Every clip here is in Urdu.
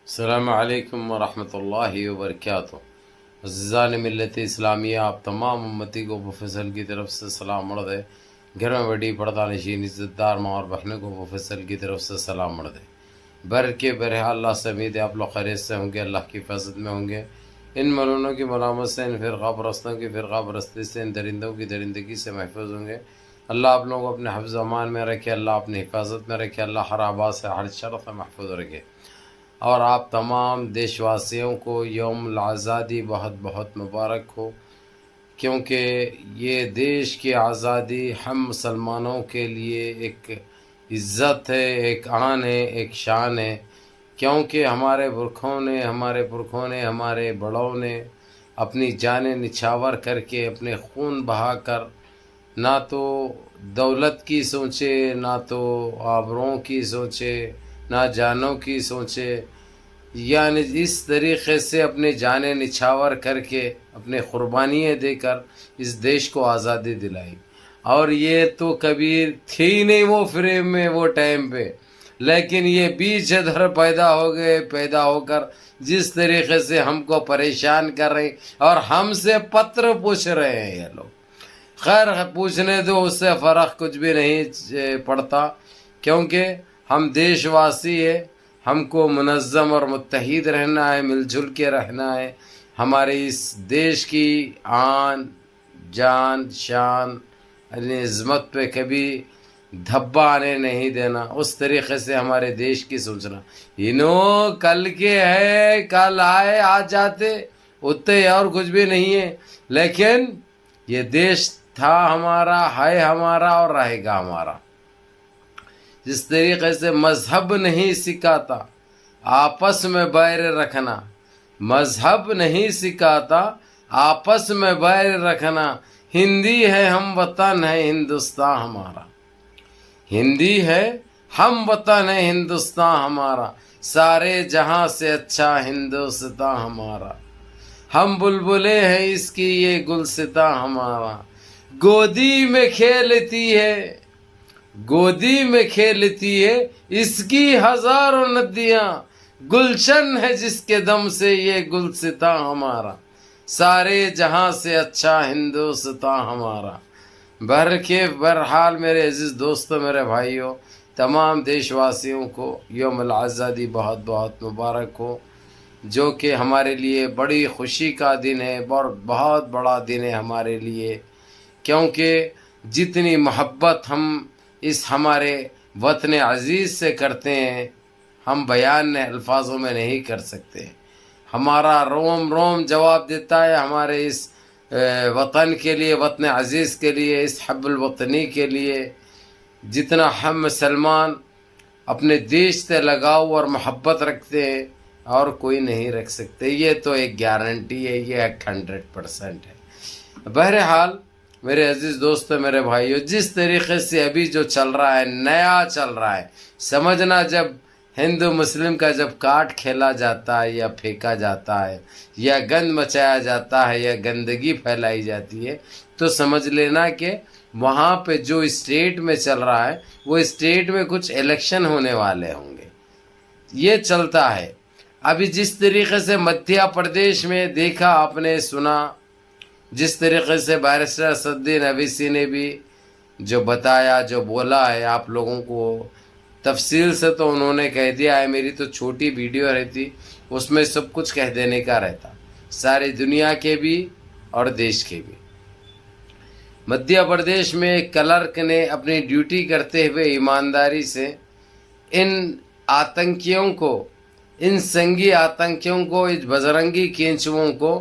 السلام علیکم ورحمۃ اللہ وبرکاتہ۔ عزیزان ملت اسلامیہ، آپ تمام امتی کو پروفیسر کی طرف سے سلام مرد ہے۔ گھر میں بڑی پردہ نشین عزت دار ماں اور بہنوں کو پروفیسر کی طرف سے سلام مرد ہے۔ بہرحال اللہ سے امید ہے آپ لوگ خیریت سے ہوں گے، اللہ کی حفاظت میں ہوں گے، ان ملونوں کی ملامت سے، ان فرقہ پرستوں کی فرقہ پرستی سے، ان درندوں کی درندگی سے محفوظ ہوں گے۔ اللہ آپ لوگوں کو اپنے حفظ و امان میں رکھے، اللہ اپنی حفاظت میں رکھے، اللہ ہر آباد سے ہر شر سے محفوظ رکھے۔ اور آپ تمام دیش واسیوں کو یوم الآزادی بہت بہت مبارک ہو، کیونکہ یہ دیش کی آزادی ہم مسلمانوں کے لیے ایک عزت ہے، ایک آن ہے، ایک شان ہے، کیونکہ ہمارے پرکھوں نے ہمارے بڑوں نے اپنی جانیں نچھاور کر کے، اپنے خون بہا کر، نہ تو دولت کی سوچے، نہ تو آبروں کی سوچے، نہ جانوں کی سوچے، یعنی اس طریقے سے اپنے جانیں نچھاور کر کے، اپنے قربانیاں دے کر اس دیش کو آزادی دلائی۔ اور یہ تو کبھی تھی نہیں وہ فریم میں وہ ٹائم پہ، لیکن یہ بیچ ادھر پیدا ہو کر جس طریقے سے ہم کو پریشان کر رہے ہیں، اور ہم سے پتر پوچھ رہے ہیں یہ لوگ۔ خیر پوچھنے دو، اس سے فرق کچھ بھی نہیں پڑتا، کیونکہ ہم دیش واسی ہیں، ہم کو منظم اور متحد رہنا ہے، مل جل کے رہنا ہے، ہمارے اس دیش کی آن جان شان عظمت پہ کبھی دھبا آنے نہیں دینا، اس طریقے سے ہمارے دیش کی سوچنا۔ کل کے ہے، کل آئے آج جاتے، اتنے اور کچھ بھی نہیں ہے، لیکن یہ دیش تھا ہمارا، ہے ہمارا اور رہے گا ہمارا۔ جس طریقے سے مذہب نہیں سکھاتا آپس میں بیر رکھنا، مذہب نہیں سکھاتا آپس میں بیر رکھنا، ہندی ہے ہم وطن ہے ہندوستان ہمارا، ہندی ہے ہم وطن ہے ہندوستان ہمارا، سارے جہاں سے اچھا ہندوستان ہمارا، ہم بلبلے ہیں اس کی یہ گلستاں ہمارا، گودی میں کھیلتی ہے اس کی ہزاروں ندیاں، گلشن ہے جس کے دم سے یہ گلستاں ہمارا، سارے جہاں سے اچھا ہندوستان ہمارا۔ بہرحال میرے عزیز دوستوں، میرے بھائیوں، تمام دیش واسیوں کو یوم الآزادی بہت بہت مبارک ہو، جو کہ ہمارے لیے بڑی خوشی کا دن ہے، بہت بڑا دن ہے ہمارے لیے، کیونکہ جتنی محبت ہم اس ہمارے وطن عزیز سے کرتے ہیں، ہم بیان الفاظوں میں نہیں کر سکتے۔ ہمارا روم روم جواب دیتا ہے ہمارے اس وطن کے لیے، وطن عزیز کے لیے، اس حب الوطنی کے لیے۔ جتنا ہم مسلمان اپنے دیش سے لگاؤ اور محبت رکھتے ہیں اور کوئی نہیں رکھ سکتے، یہ تو ایک گارنٹی ہے، یہ 100% ہے۔ بہرحال میرے عزیز دوستو، میرے بھائیو، جس طریقے سے ابھی جو چل رہا ہے، نیا چل رہا ہے، سمجھنا جب ہندو مسلم کا جب کاٹ کھیلا جاتا ہے یا پھینکا جاتا ہے یا گند مچایا جاتا ہے یا گندگی پھیلائی جاتی ہے، تو سمجھ لینا کہ وہاں پہ جو اسٹیٹ میں چل رہا ہے، وہ اسٹیٹ میں کچھ الیکشن ہونے والے ہوں گے، یہ چلتا ہے۔ ابھی جس طریقے سے مدھیہ پردیش میں دیکھا، آپ نے سنا، جس طریقے سے بیرسٹر اسدالدین اویسی نے بھی جو بتایا، جو بولا ہے آپ لوگوں کو تفصیل سے، تو انہوں نے کہہ دیا ہے، میری تو چھوٹی ویڈیو رہتی، اس میں سب کچھ کہہ دینے کا رہتا، ساری دنیا کے بھی اور دیش کے بھی۔ مدھیہ پردیش میں ایک کلرک نے اپنی ڈیوٹی کرتے ہوئے ایمانداری سے ان آتنکیوں کو، ان سنگی آتنکیوں کو، اس بجرنگی کینچوؤں کو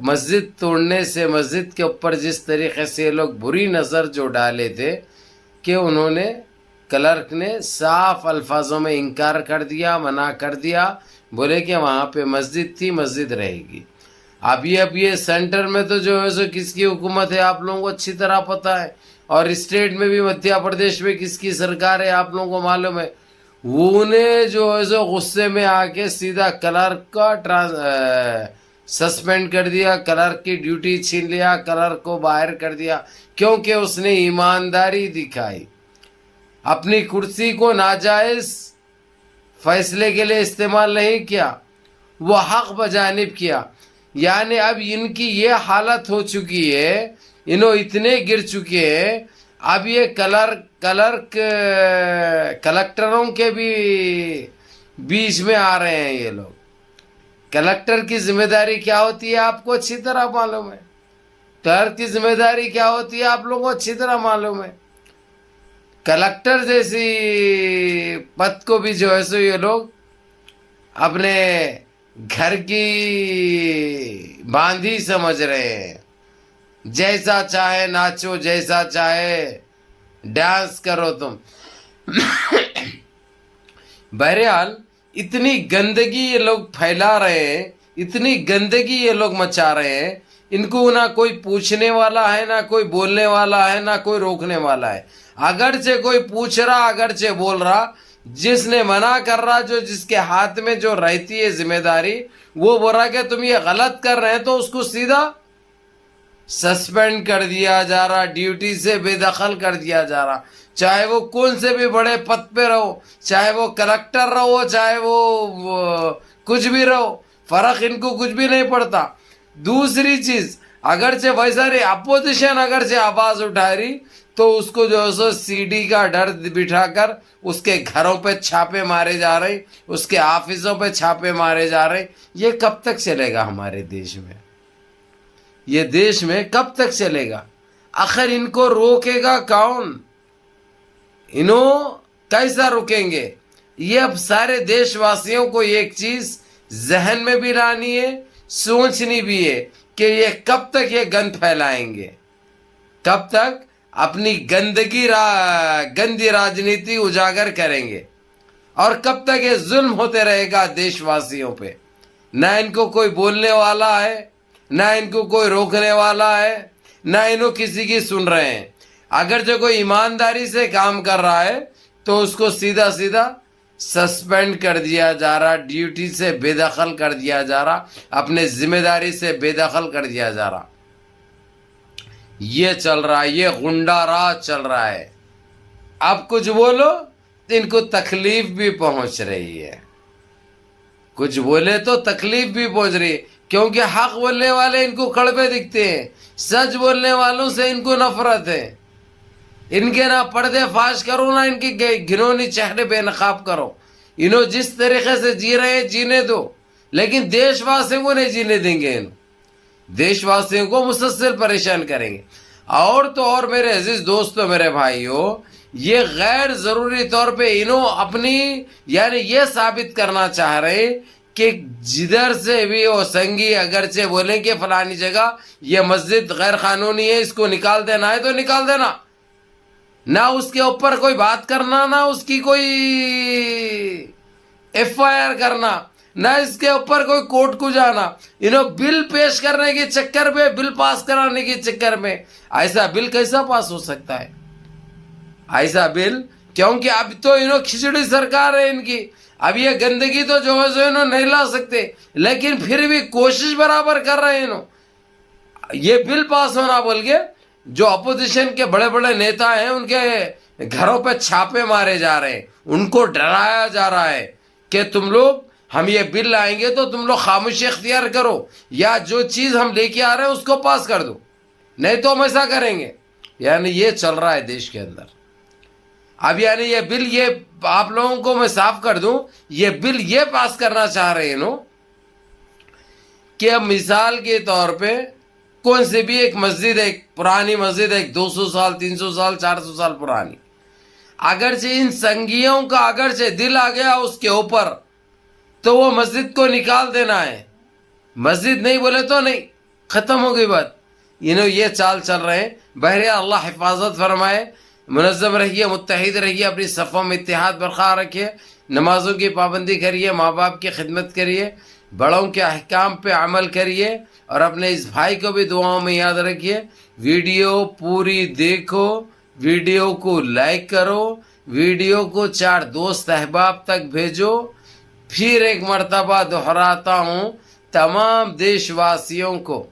مسجد توڑنے سے، مسجد کے اوپر جس طریقے سے لوگ بری نظر جو ڈالے تھے، کہ انہوں نے، کلرک نے صاف الفاظوں میں انکار کر دیا، منع کر دیا، بولے کہ وہاں پہ مسجد تھی، مسجد رہے گی۔ اب یہ سینٹر میں تو جو ہے سو کس کی حکومت ہے آپ لوگوں کو اچھی طرح پتہ ہے، اور اسٹیٹ میں بھی مدھیہ پردیش میں کس کی سرکار ہے آپ لوگوں کو معلوم ہے۔ وہ نے جو ہے سو غصے میں آ کے سیدھا کلرک کا سسپینڈ کر دیا، کلرک کی ڈیوٹی چھین لیا، کلرک کو باہر کر دیا، کیونکہ اس نے ایمانداری دکھائی، اپنی کرسی کو ناجائز فیصلے کے لیے استعمال نہیں کیا، وہ حق بجانب کیا. یعنی اب ان کی یہ حالت ہو چکی ہے، انہوں اتنے گر چکے ہیں، اب یہ کلکٹروں کے بھی بیچ میں آ رہے ہیں یہ لوگ. کلکٹر کی ذمہ داری کیا ہوتی ہے آپ کو اچھی طرح معلوم ہے. کلرک کی ذمہ داری کیا ہوتی ہے آپ لوگوں کو اچھی طرح معلوم ہے. کلکٹر جیسی پد کو بھی جو ہے سو یہ لوگ اپنے گھر کی باندھی سمجھ رہے ہیں. جیسا چاہے ناچو، جیسا چاہے ڈانس کرو تم. بہرحال اتنی گندگی یہ لوگ پھیلا رہے ہیں، اتنی گندگی یہ لوگ مچا رہے ہیں، ان کو نہ کوئی پوچھنے والا ہے، نہ کوئی بولنے والا ہے، نہ کوئی روکنے والا ہے. اگرچہ کوئی پوچھ رہا، اگرچہ بول رہا، جس نے منع کر رہا، جو جس کے ہاتھ میں جو رہتی ہے ذمہ داری، وہ بول رہا کہ تم یہ غلط کر رہے ہیں، تو اس کو سیدھا سسپینڈ کر دیا جا رہا، ڈیوٹی سے بے دخل کر دیا جا رہا. چاہے وہ کون سے بھی بڑے پد پہ رہو، چاہے وہ کلکٹر رہو، چاہے وہ کچھ بھی رہو، فرق ان کو کچھ بھی نہیں پڑتا. دوسری چیز، اگرچہ ویسا رہی اپوزیشن اگرچہ آواز اٹھا رہی، تو اس کو جو ہے سو سی ڈی کا ڈر بٹھا کر اس کے گھروں پہ چھاپے مارے جا رہے، اس کے آفسوں پہ چھاپے مارے جا رہے. یہ کب تک چلے گا ہمارے دیش میں؟ یہ دیش میں کب تک چلے گا؟ آخر ان کو روکے گا کون؟ انہوں کیسا رکیں گے؟ یہ اب سارے دیش واسیوں کو ایک چیز ذہن میں بھی لانی ہے، سوچنی بھی ہے کہ یہ کب تک یہ گند پھیلائیں گے، کب تک اپنی گندی راجنیتی اجاگر کریں گے، اور کب تک یہ ظلم ہوتے رہے گا دیش واسیوں پہ. نہ ان کو کوئی بولنے والا ہے، نہ ان کو کوئی روکنے والا ہے، نہ انہوں کسی کی سن رہے ہیں. اگر جو کوئی ایمانداری سے کام کر رہا ہے تو اس کو سیدھا سسپینڈ کر دیا جا رہا، ڈیوٹی سے بے دخل کر دیا جا رہا، اپنے ذمہ داری سے بے دخل کر دیا جا رہا. یہ چل رہا ہے، یہ غنڈہ راج چل رہا ہے. اب کچھ بولو تو ان کو تکلیف بھی پہنچ رہی ہے، کچھ بولے تو تکلیف بھی پہنچ رہی ہے، کیونکہ حق بولنے والے ان کو کڑوے دکھتے ہیں، سچ بولنے والوں سے ان کو نفرت ہے. ان کے نہ پردے فاش کرو، نہ ان کے گھنونی چہرے بے نقاب کرو. انہوں جس طریقے سے جی رہے ہیں جینے دو، لیکن دیش واسیوں کو نہیں جینے دیں گے. دیش واسیوں کو مسلسل پریشان کریں گے. اور تو اور میرے عزیز دوستو، میرے بھائیو، یہ غیر ضروری طور پہ انہوں اپنی یعنی یہ ثابت کرنا چاہ رہے کہ جدھر سے بھی وہ سنگی اگرچہ بولیں کہ فلانی جگہ یہ مسجد غیر قانونی ہے، اس کو نکال دینا ہے تو نکال دینا، نہ اس کے اوپر کوئی بات کرنا، نہ اس کی کوئی ایف آئی آر کرنا، نہ اس کے اوپر کوئی کورٹ کو جانا. انہوں بل پیش کرنے کے چکر میں، بل پاس کرانے کے چکر میں، ایسا بل کیسا پاس ہو سکتا ہے؟ ایسا بل، کیونکہ اب تو انہوں کھچڑی سرکار ہے ان کی، اب یہ گندگی تو جو ہے سو انہوں نہیں لا سکتے، لیکن پھر بھی کوشش برابر کر رہے ہیں انہوں یہ بل پاس ہونا بول کے. جو اپوزیشن کے بڑے بڑے نیتا ہیں ان کے گھروں پہ چھاپے مارے جا رہے ہیں، ان کو ڈرایا جا رہا ہے کہ تم لوگ، ہم یہ بل لائیں گے تو تم لوگ خاموشی اختیار کرو، یا جو چیز ہم لے کے آ رہے ہیں اس کو پاس کر دو، نہیں تو ہم ایسا کریں گے. یعنی یہ چل رہا ہے دیش کے اندر. اب یعنی یہ بل، یہ آپ لوگوں کو میں صاف کر دوں، یہ بل یہ پاس کرنا چاہ رہے ہیں انہوں کہ اب مثال کے طور پہ کون سی بھی ایک مسجد، ایک پرانی مسجد، ایک 200 سال 300 سال 400 سال پرانی، اگرچہ ان سنگیوں کا اگرچہ دل آ گیا اس کے اوپر، تو وہ مسجد کو نکال دینا ہے. مسجد نہیں بولے تو نہیں، ختم ہو گئی بات. انہوں یہ چال چل رہے ہیں. بہرحال اللہ حفاظت فرمائے، منظم رہیے، متحد رہیے، اپنی صفوں میں اتحاد برقرار رکھیے، نمازوں کی پابندی کریے، ماں باپ کی خدمت کریے، بڑوں کے احکام پہ عمل کریے، اور اپنے اس بھائی کو بھی دعاؤں میں یاد رکھیے. ویڈیو پوری دیکھو، ویڈیو کو لائک کرو، ویڈیو کو 4 دوست احباب تک بھیجو. پھر ایک مرتبہ دہراتا ہوں، تمام دیش واسیوں کو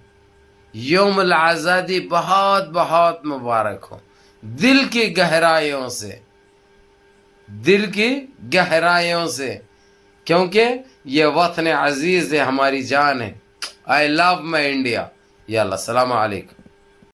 یوم الآزادی بہت بہت مبارک ہو. دل کی گہرائیوں سے، دل کی گہرائیوں سے کیونکہ یہ وطن عزیز ہے، ہماری جان ہے. آئی لو مائی انڈیا. یلا السلام علیکم.